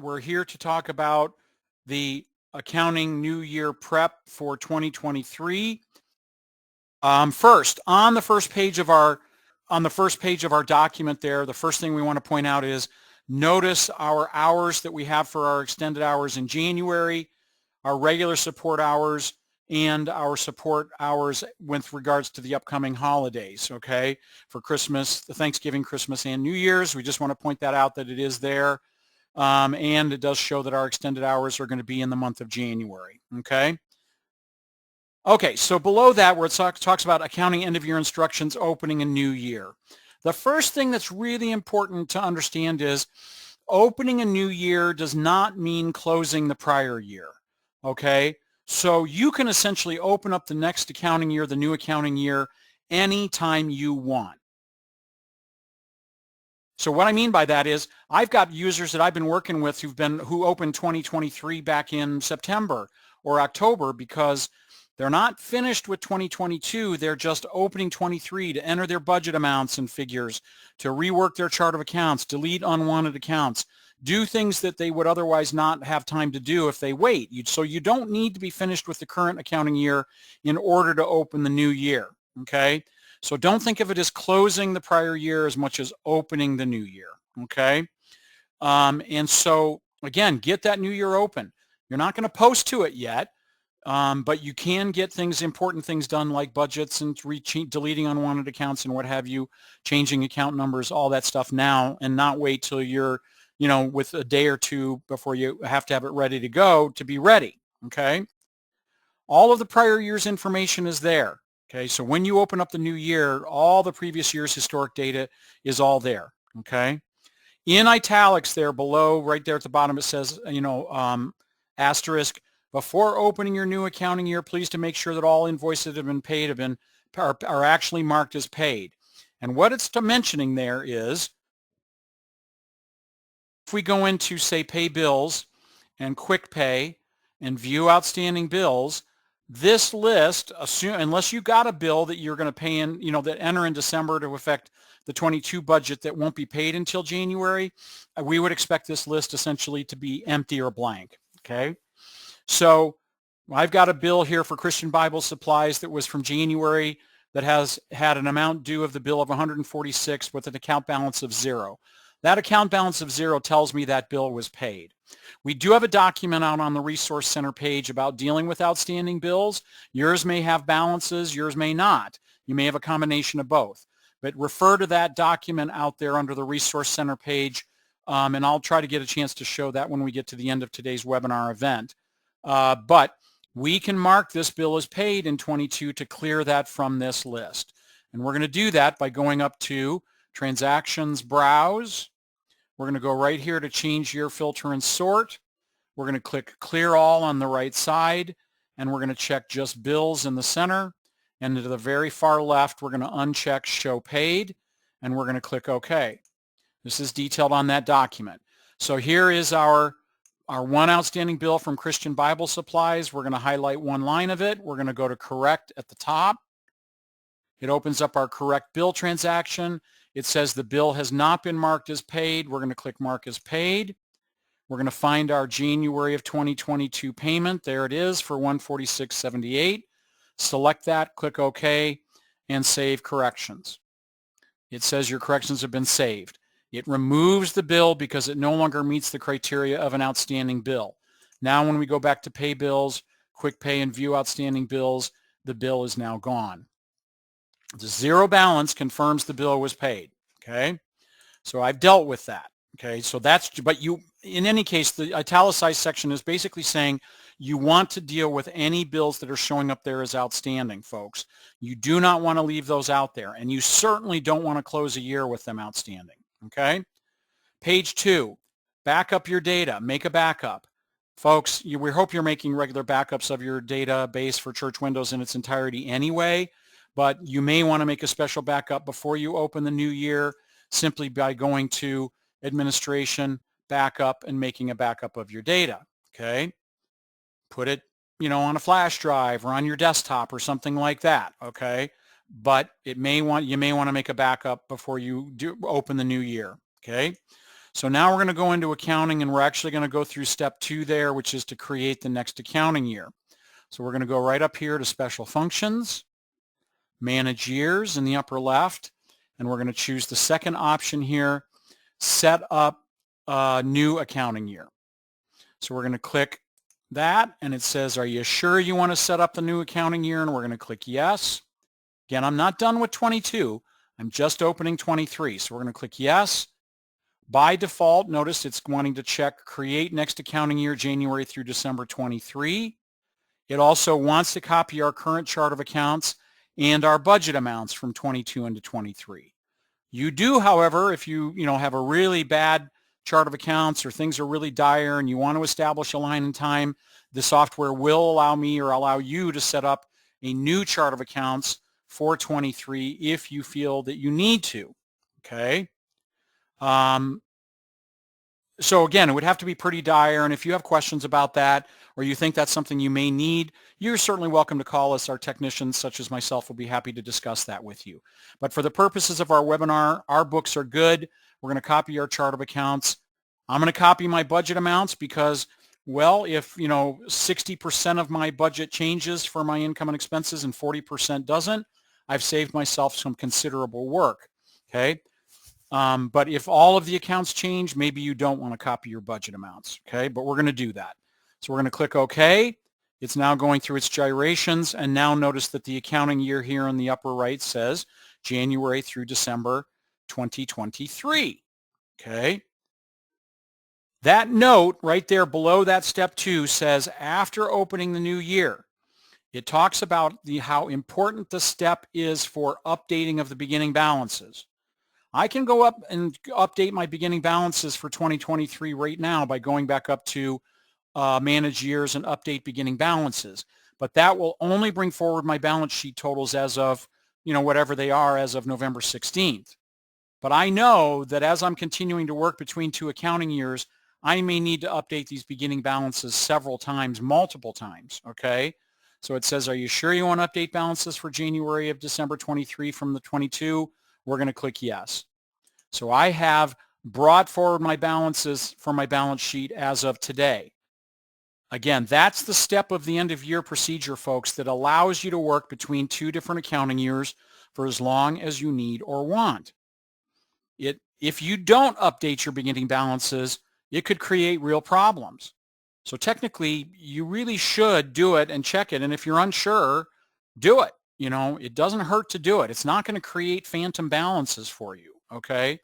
We're here to talk about the accounting new year prep for 2023. First, on the first page of our document there, the first thing we want to point out is notice our hours that we have for our extended hours in January, our regular support hours, and our support hours with regards to the upcoming holidays, okay? For Christmas, the Thanksgiving, Christmas, and New Year's. We just want to point that out that it is there. And it does show that our extended hours are going to be in the month of January, okay? Okay, so below that where it talks about accounting end-of-year instructions, opening a new year. The first thing that's really important to understand is opening a new year does not mean closing the prior year, okay? So you can essentially open up the next accounting year, the new accounting year, anytime you want. So what I mean by that is I've got users that I've been working with who opened 2023 back in September or October because they're not finished with 2022. They're just opening 23 to enter their budget amounts and figures, to rework their chart of accounts, delete unwanted accounts, do things that they would otherwise not have time to do if they wait. So you don't need to be finished with the current accounting year in order to open the new year, okay? So don't think of it as closing the prior year as much as opening the new year, okay? And so, again, get that new year open. You're not going to post to it yet, but you can get important things done like budgets and deleting unwanted accounts and what have you, changing account numbers, all that stuff now, and not wait till you're, with a day or two before you have to have it ready to go to be ready, okay? All of the prior year's information is there. Okay, so when you open up the new year, all the previous year's historic data is all there, okay? In italics there below, right there at the bottom, it says, asterisk, before opening your new accounting year, please to make sure that all invoices that have been paid are actually marked as paid. And what it's mentioning there is, if we go into, say, pay bills and quick pay and view outstanding bills, this list, unless you got a bill that you're going to pay in, that enter in December to affect the 22 budget that won't be paid until January, we would expect this list essentially to be empty or blank, okay? So I've got a bill here for Christian Bible Supplies that was from January that has had an amount due of the bill of 146 with an account balance of 0. That account balance of 0 tells me that bill was paid. We do have a document out on the Resource Center page about dealing with outstanding bills. Yours may have balances, yours may not. You may have a combination of both. But refer to that document out there under the Resource Center page, and I'll try to get a chance to show that when we get to the end of today's webinar event. But we can mark this bill as paid in 22 to clear that from this list. And we're going to do that by going up to Transactions, Browse. We're going to go right here to change year, filter, and sort. We're going to click Clear All on the right side, and we're going to check Just Bills in the center. And to the very far left, we're going to uncheck Show Paid, and we're going to click OK. This is detailed on that document. So here is our one outstanding bill from Christian Bible Supplies. We're going to highlight one line of it. We're going to go to Correct at the top. It opens up our correct bill transaction. It says the bill has not been marked as paid. We're going to click Mark as Paid. We're going to find our January of 2022 payment. There it is for $146.78. Select that, click OK, and save corrections. It says your corrections have been saved. It removes the bill because it no longer meets the criteria of an outstanding bill. Now when we go back to Pay Bills, Quick Pay, and View Outstanding Bills, the bill is now gone. The 0 balance confirms the bill was paid, okay? So I've dealt with that, okay? So but in any case, the italicized section is basically saying you want to deal with any bills that are showing up there as outstanding, folks. You do not want to leave those out there, and you certainly don't want to close a year with them outstanding, okay? Page 2, back up your data, make a backup. Folks, we hope you're making regular backups of your database for Church Windows in its entirety anyway, but you may want to make a special backup before you open the new year simply by going to Administration, Backup, and making a backup of your data, okay? Put it, on a flash drive or on your desktop or something like that, okay? But you may want to make a backup before you open the new year, okay? So now we're going to go into accounting, and we're actually going to go through step 2 there, which is to create the next accounting year. So we're going to go right up here to special functions, manage years in the upper left, and we're going to choose the second option here, set up a new accounting year. So we're going to click that, and it says, are you sure you want to set up the new accounting year? And we're going to click yes. Again, I'm not done with 22. I'm just opening 23. So we're going to click yes. By default, notice it's wanting to check create next accounting year, January through December 23. It also wants to copy our current chart of accounts and our budget amounts from 22 into 23. You do, however, if you have a really bad chart of accounts or things are really dire and you want to establish a line in time, the software will allow me or allow you to set up a new chart of accounts for 23 if you feel that you need to. Okay. So again, it would have to be pretty dire, and if you have questions about that or you think that's something you may need, you're certainly welcome to call us. Our technicians, such as myself, will be happy to discuss that with you. But for the purposes of our webinar, our books are good. We're going to copy our chart of accounts. I'm going to copy my budget amounts because, well, if 60% of my budget changes for my income and expenses and 40% doesn't, I've saved myself some considerable work. Okay. But if all of the accounts change, maybe you don't want to copy your budget amounts, okay? But we're going to do that. So we're going to click OK. It's now going through its gyrations, and now notice that the accounting year here in the upper right says January through December 2023, okay? That note right there below that step 2 says after opening the new year, it talks about how important the step is for updating of the beginning balances. I can go up and update my beginning balances for 2023 right now by going back up to manage years and update beginning balances. But that will only bring forward my balance sheet totals as of, whatever they are as of November 16th. But I know that as I'm continuing to work between 2 accounting years, I may need to update these beginning balances several times, multiple times, okay? So it says, are you sure you want to update balances for January of December 23 from the 22? We're going to click yes. So I have brought forward my balances for my balance sheet as of today. Again, that's the step of the end of year procedure, folks, that allows you to work between 2 different accounting years for as long as you need or want. If you don't update your beginning balances, it could create real problems. So technically, you really should do it and check it. And if you're unsure, do it. It doesn't hurt to do it. It's not going to create phantom balances for you, okay?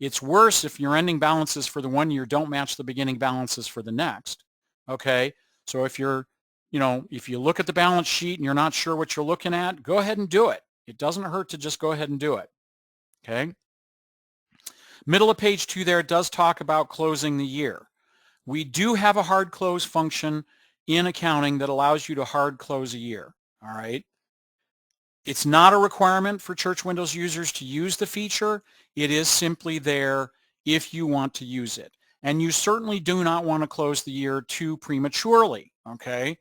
It's worse if your ending balances for the one year don't match the beginning balances for the next, okay? So if if you look at the balance sheet and you're not sure what you're looking at, go ahead and do it. It doesn't hurt to just go ahead and do it, okay? Middle of page 2 there does talk about closing the year. We do have a hard close function in accounting that allows you to hard close a year, all right? It's not a requirement for Church Windows users to use the feature. It is simply there if you want to use it. And you certainly do not want to close the year too prematurely, okay?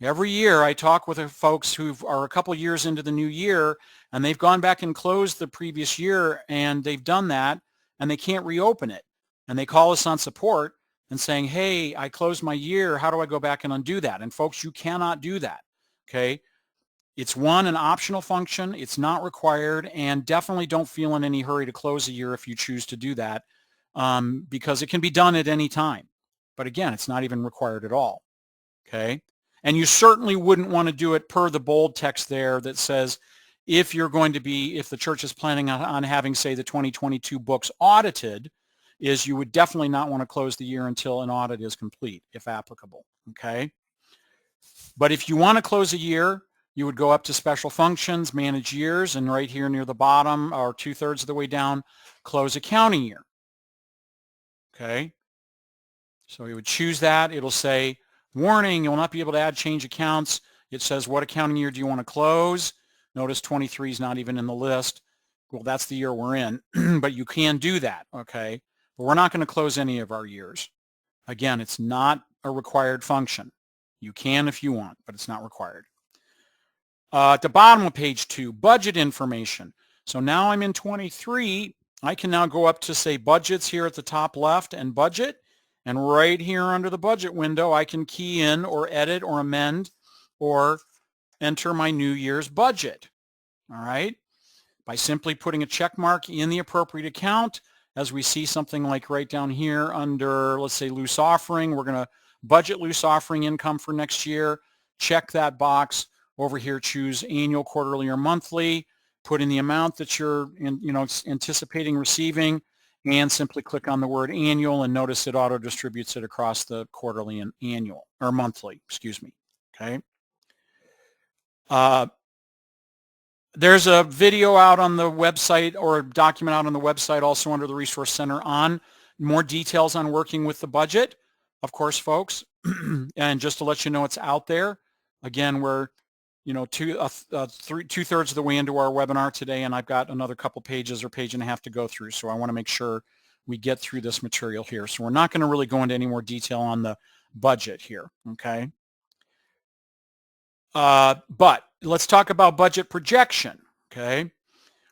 Every year I talk with folks who are a couple years into the new year, and they've gone back and closed the previous year, and they've done that, and they can't reopen it. And they call us on support and saying, hey, I closed my year. How do I go back and undo that? And folks, you cannot do that, okay? It's an optional function. It's not required, and definitely don't feel in any hurry to close a year if you choose to do that, because it can be done at any time. But again, it's not even required at all, okay? And you certainly wouldn't want to do it per the bold text there that says if the church is planning on having, say, the 2022 books audited, you would definitely not want to close the year until an audit is complete, if applicable, okay? But if you want to close a year, you would go up to special functions, manage years, and right here near the bottom or 2/3 of the way down, close accounting year. Okay. So you would choose that. It'll say, warning, you will not be able to add change accounts. It says, what accounting year do you want to close? Notice 23 is not even in the list. Well, that's the year we're in, but you can do that. Okay. But we're not going to close any of our years. Again, it's not a required function. You can if you want, but it's not required. At the bottom of page 2, budget information. So now I'm in 23, I can now go up to, say, budgets here at the top left and budget. And right here under the budget window, I can key in or edit or amend or enter my New Year's budget. All right. By simply putting a check mark in the appropriate account, as we see something like right down here under, let's say, loose offering, we're going to budget loose offering income for next year. Check that box. Over here, choose annual, quarterly, or monthly. Put in the amount that you're anticipating receiving, and simply click on the word annual, and notice it auto distributes it across the quarterly and annual, or monthly, excuse me. Okay. There's a video out on the website, or a document out on the website, also under the Resource Center, on more details on working with the budget, of course, folks. And just to let you know, it's out there. Again, we're two-thirds of the way into our webinar today, and I've got another couple pages or page and a half to go through. So I want to make sure we get through this material here. So we're not going to really go into any more detail on the budget here, okay? But let's talk about budget projection, okay?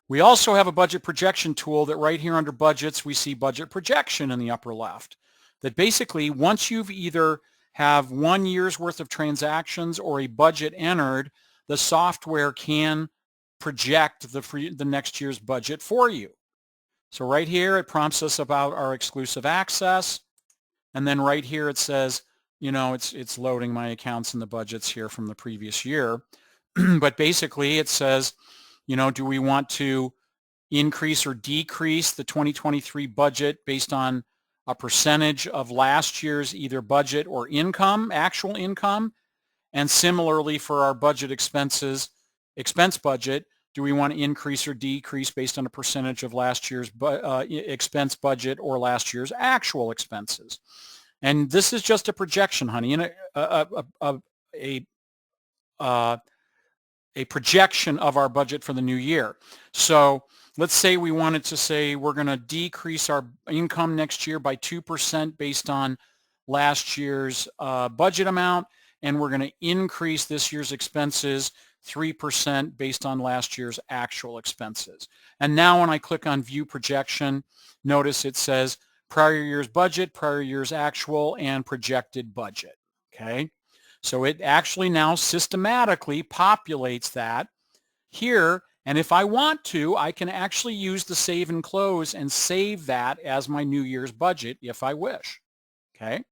We also have a budget projection tool that right here under budgets, we see budget projection in the upper left. That basically, once you've either have 1 year's worth of transactions or a budget entered, the software can project the next year's budget for you. So right here, it prompts us about our exclusive access. And then right here, it says, it's loading my accounts and the budgets here from the previous year. But basically, it says, do we want to increase or decrease the 2023 budget based on a percentage of last year's either budget or income, actual income? And similarly for our budget expense budget, do we want to increase or decrease based on a percentage of last year's expense budget or last year's actual expenses? And this is just a projection, honey, and a projection of our budget for the new year. So let's say we wanted to say we're going to decrease our income next year by 2% based on last year's budget amount, and we're going to increase this year's expenses 3% based on last year's actual expenses. And now when I click on View Projection, notice it says prior year's budget, prior year's actual, and projected budget, okay? So it actually now systematically populates that here, and if I want to, I can actually use the save and close and save that as my New Year's budget if I wish, okay?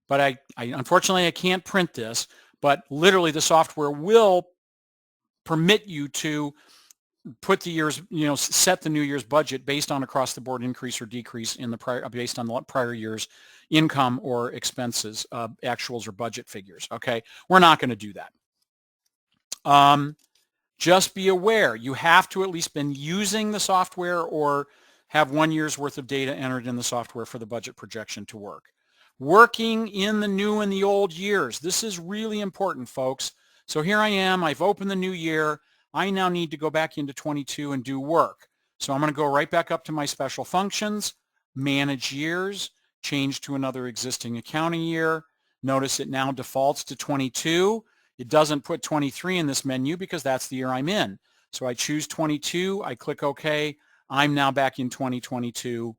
But I unfortunately, I can't print this, but literally the software will permit you to put the year's, set the New Year's budget based on across the board increase or decrease in the based on the prior year's income or expenses, actuals or budget figures. Okay, we're not going to do that. Just be aware, you have to at least been using the software or have 1 year's worth of data entered in the software for the budget projection to work. Working in the new and the old years. This is really important, folks. So here I am. I've opened the new year. I now need to go back into 22 and do work. So I'm going to go right back up to my special functions, manage years, change to another existing accounting year. Notice it now defaults to 22. It doesn't put 23 in this menu because that's the year I'm in. So I choose 22. I click OK. I'm now back in 2022,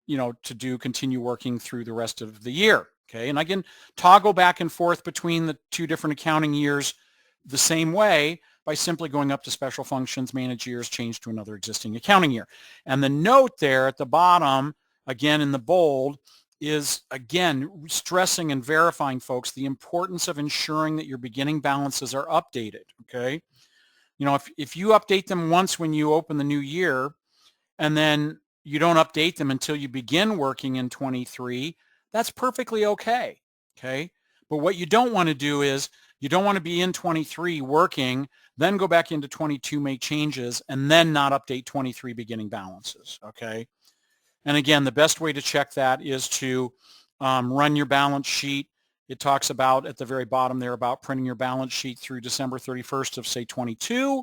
to continue working through the rest of the year. Okay, and I can toggle back and forth between the two different accounting years the same way by simply going up to special functions, manage years, change to another existing accounting year. And the note there at the bottom, again in the bold, is again stressing and verifying, folks, the importance of ensuring that your beginning balances are updated. Okay, if you update them once when you open the new year and then you don't update them until you begin working in 23, that's perfectly okay. Okay, but what you don't want to do is you don't want to be in 23 working, then go back into 22, make changes, and then not update 23 beginning balances. Okay, and again, the best way to check that is to run your balance sheet. It talks about at the very bottom there about printing your balance sheet through December 31st of say 22,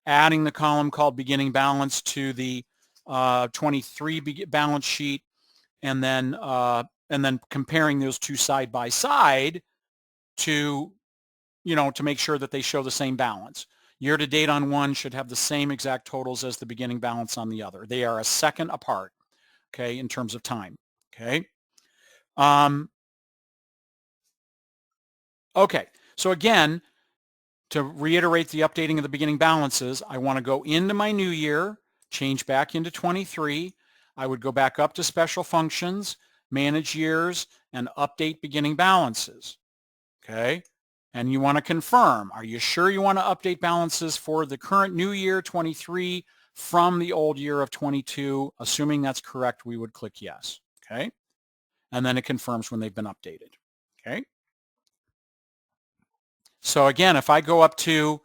adding the column called beginning balance to the 23 balance sheet, and then comparing those two side by side to to make sure that they show the same balance. year to date on one should have the same exact totals as the beginning balance on the other. They are a second apart, okay, in terms of time, okay? Okay, so again, to reiterate the updating of the beginning balances, I want to go into my new year, change back into 23. I would go back up to special functions, manage years, and update beginning balances. Okay? And you want to confirm, are you sure you want to update balances for the current new year 23 from the old year of 22? Assuming that's correct, we would click yes. Okay? And then it confirms when they've been updated. Okay? So again, if I go up to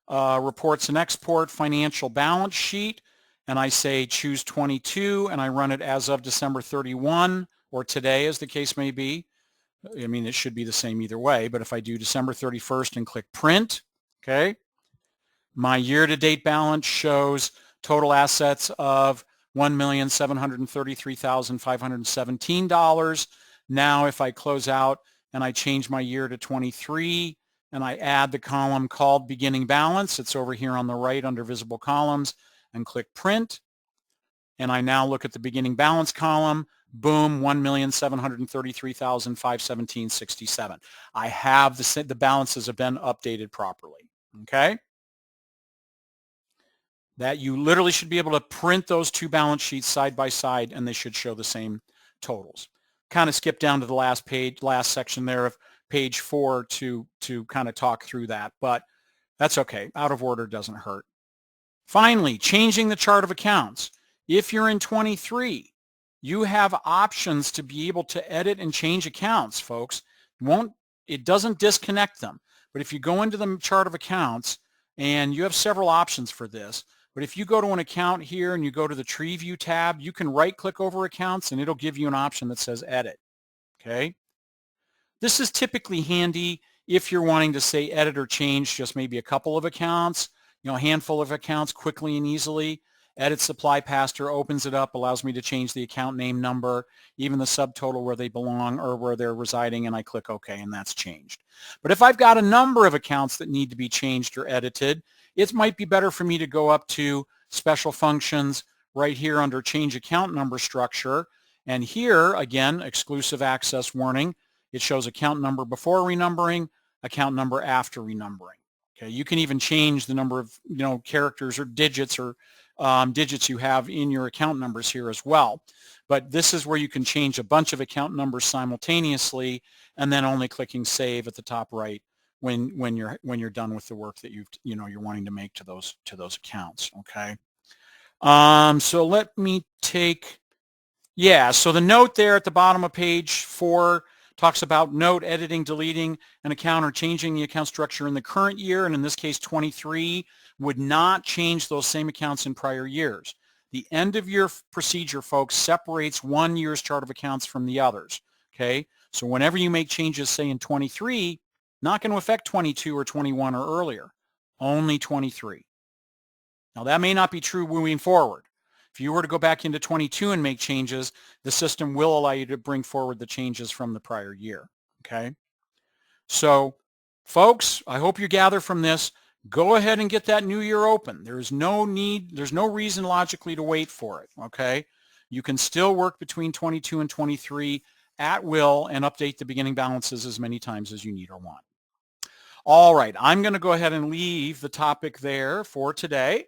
reports and export financial balance sheet, and I say choose 22, and I run it as of December 31, or today as the case may be. I mean, it should be the same either way, but if I do December 31st and click print, okay, my year-to-date balance shows total assets of $1,733,517. Now, if I close out and I change my year to 23, and I add the column called beginning balance, it's over here on the right under visible columns, and click print, and I now look at the beginning balance column, boom, 1,733,517.67. I have the balances have been updated properly, okay? That you literally should be able to print those two balance sheets side by side, and they should show the same totals. Kind of skip down to the last page, last section there of page 4 to kind of talk through that, but that's okay. Out of order doesn't hurt. Finally, changing the chart of accounts. If you're in 23, you have options to be able to edit and change accounts, folks. It doesn't disconnect them. But if you go into the chart of accounts, and you have several options for this, but if you go to an account here and you go to the tree view tab, you can right-click over accounts and it'll give you an option that says edit, okay? This is typically handy if you're wanting to say edit or change just maybe a couple of accounts, a handful of accounts quickly and easily. Edit supply paster opens it up, allows me to change the account name number, even the subtotal where they belong or where they're residing, and I click OK, and that's changed. But if I've got a number of accounts that need to be changed or edited, it might be better for me to go up to special functions right here under change account number structure. And here, again, exclusive access warning. It shows account number before renumbering, account number after renumbering. Okay, you can even change the number of characters or digits or digits you have in your account numbers here as well. But this is where you can change a bunch of account numbers simultaneously, and then only clicking save at the top right when you're done with the work that you're wanting to make to those accounts. Okay. So let me take. Yeah. So the note there at the bottom of page 4 talks about note editing, deleting an account or changing the account structure in the current year, and in this case 23, would not change those same accounts in prior years. The end of year procedure, folks, separates one year's chart of accounts from the others, okay? So whenever you make changes, say in 23, not going to affect 22 or 21 or earlier, only 23. Now that may not be true moving forward. If you were to go back into 22 and make changes, the system will allow you to bring forward the changes from the prior year, okay? So, folks, I hope you gather from this, go ahead and get that new year open. There's no reason logically to wait for it, okay? You can still work between 22 and 23 at will and update the beginning balances as many times as you need or want. All right, I'm going to go ahead and leave the topic there for today.